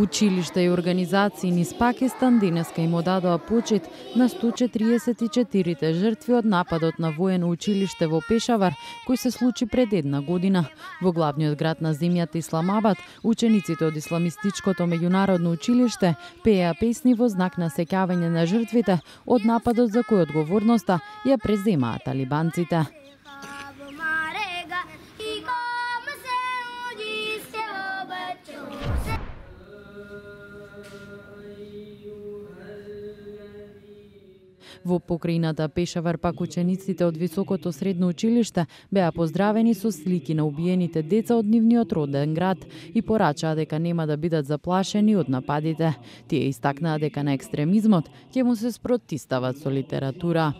Училишта и организации низ Пакистан денеска им одадоа почит на 144 жртви од нападот на воено училиште во Пешавар, кој се случи пред една година. Во главниот град на земјата Исламабад, учениците од Исламистичкото меѓународно училиште пееа песни во знак на сеќавање на жртвите од нападот за кој одговорноста ја преземаа талибанците. Во покрајната Пешавар пак учениците од високото средно училиште беа поздравени со слики на убиените деца од нивниот роден град и порачаа дека нема да бидат заплашени од нападите. Тие истакнаа дека на екстремизмот ќе му се спротистават со литература.